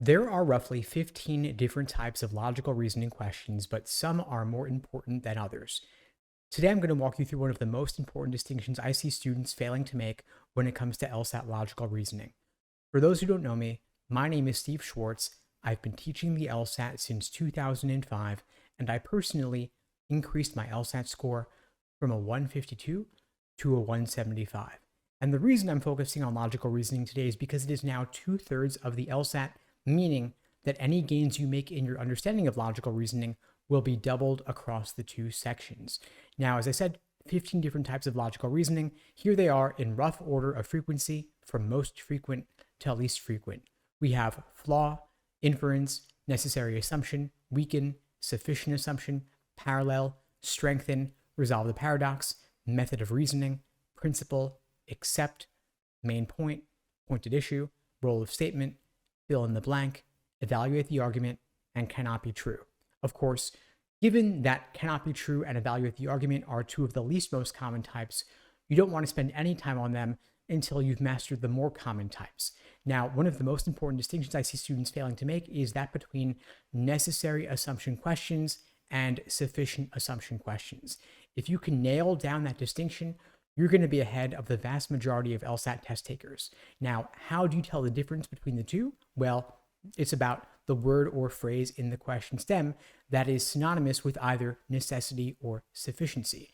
There are roughly 15 different types of logical reasoning questions, but some are more important than others. Today, I'm going to walk you through one of the most important distinctions I see students failing to make when it comes to LSAT logical reasoning. For those who don't know me, my name is Steve Schwartz. I've been teaching the LSAT since 2005, and I personally increased my LSAT score from a 152 to a 175. And the reason I'm focusing on logical reasoning today is because it is now 2/3 of the LSAT, meaning that any gains you make in your understanding of logical reasoning will be doubled across the two sections. Now, as I said, 15 different types of logical reasoning. Here they are in rough order of frequency from most frequent to least frequent. We have flaw, inference, necessary assumption, weaken, sufficient assumption, parallel, strengthen, resolve the paradox, method of reasoning, principle, accept, main point, pointed issue, role of statement, fill in the blank, evaluate the argument, and cannot be true. Of course, given that cannot be true and evaluate the argument are two of the least most common types, you don't want to spend any time on them until you've mastered the more common types. Now, one of the most important distinctions I see students failing to make is that between necessary assumption questions and sufficient assumption questions. If you can nail down that distinction, you're going to be ahead of the vast majority of LSAT test takers. Now, how do you tell the difference between the two? Well, it's about the word or phrase in the question stem that is synonymous with either necessity or sufficiency.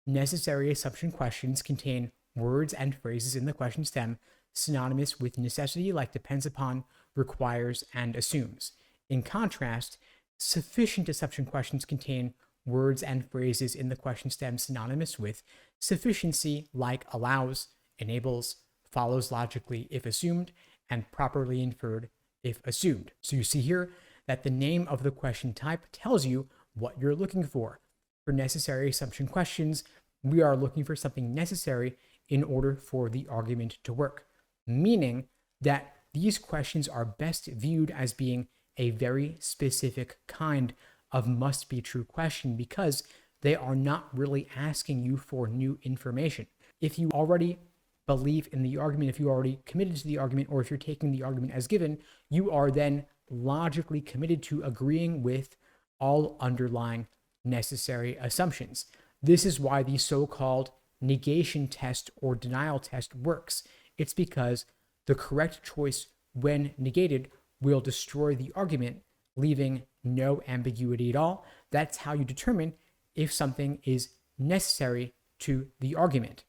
Necessary assumption questions contain words and phrases in the question stem synonymous with necessity, like depends upon, requires, and assumes. In contrast, sufficient assumption questions contain words and phrases in the question stem synonymous with sufficiency, like allows, enables, follows logically if assumed, and properly inferred if assumed. So you see here that the name of the question type tells you what you're looking for. For necessary assumption questions, we are looking for something necessary in order for the argument to work, meaning that these questions are best viewed as being a very specific kind of must be true question because they are not really asking you for new information. If you already believe in the argument, if you already committed to the argument, or if you're taking the argument as given, you are then logically committed to agreeing with all underlying necessary assumptions. This is why the so-called negation test or denial test works. It's because the correct choice when negated will destroy the argument, leaving no ambiguity at all. That's how you determine if something is necessary to the argument.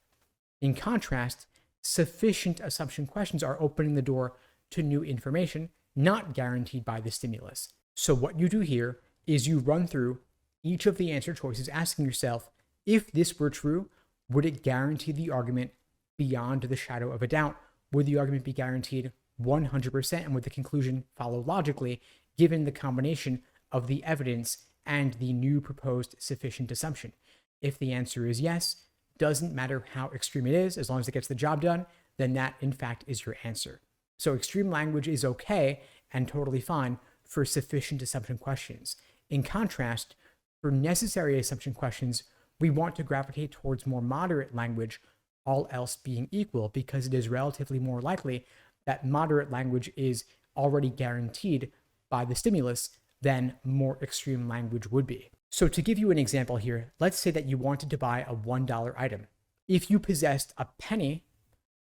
In contrast, sufficient assumption questions are opening the door to new information, not guaranteed by the stimulus. So what you do here is you run through each of the answer choices, asking yourself, if this were true, would it guarantee the argument beyond the shadow of a doubt? Would the argument be guaranteed 100%, and would the conclusion follow logically, given the combination of the evidence and the new proposed sufficient assumption? If the answer is yes, doesn't matter how extreme it is, as long as it gets the job done, then that in fact is your answer. So extreme language is okay and totally fine for sufficient assumption questions. In contrast, for necessary assumption questions, we want to gravitate towards more moderate language, all else being equal, because it is relatively more likely that moderate language is already guaranteed by the stimulus than more extreme language would be. So to give you an example here, let's say that you wanted to buy a $1 item. If you possessed a penny,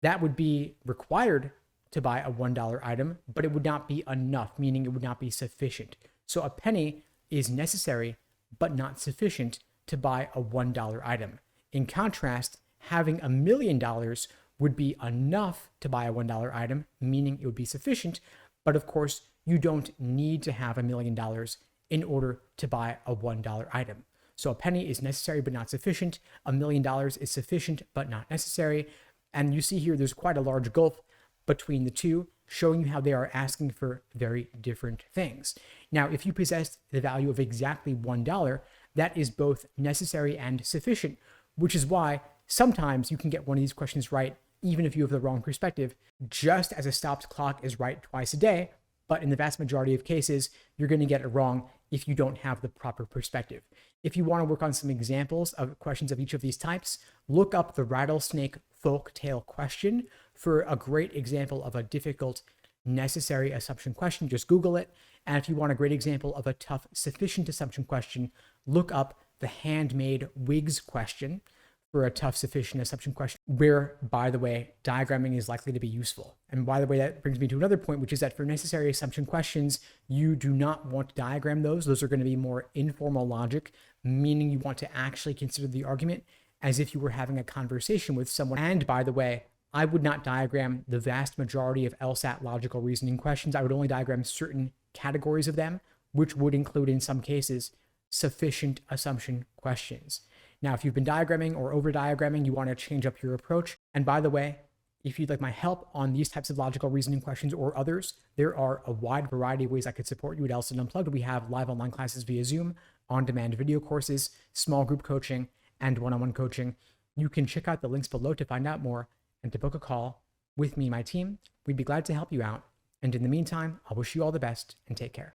that would be required to buy a $1 item, but it would not be enough, meaning it would not be sufficient. So a penny is necessary, but not sufficient to buy a $1 item. In contrast, having $1 million would be enough to buy a $1 item, meaning it would be sufficient. But of course, you don't need to have $1 million in order to buy a $1 item. So a penny is necessary but not sufficient. $1 million is sufficient but not necessary. And you see here there's quite a large gulf between the two, showing you how they are asking for very different things. Now, if you possess the value of exactly $1, that is both necessary and sufficient, which is why sometimes you can get one of these questions right, even if you have the wrong perspective, just as a stopped clock is right twice a day. But in the vast majority of cases, you're going to get it wrong if you don't have the proper perspective. If you want to work on some examples of questions of each of these types, look up the rattlesnake folktale question for a great example of a difficult necessary assumption question, just Google it. And if you want a great example of a tough sufficient assumption question, look up the handmade wigs question for a tough sufficient assumption question, where, by the way, diagramming is likely to be useful. And by the way, that brings me to another point, which is that for necessary assumption questions, you do not want to diagram those. Those are going to be more informal logic, meaning you want to actually consider the argument as if you were having a conversation with someone. And by the way, I would not diagram the vast majority of LSAT logical reasoning questions. I would only diagram certain categories of them, which would include, in some cases, sufficient assumption questions. Now, if you've been diagramming or over diagramming, you want to change up your approach. And by the way, if you'd like my help on these types of logical reasoning questions or others, there are a wide variety of ways I could support you at LSAT Unplugged. We have live online classes via Zoom, on-demand video courses, small group coaching, and one-on-one coaching. You can check out the links below to find out more and to book a call with me and my team. We'd be glad to help you out. And in the meantime, I wish you all the best and take care.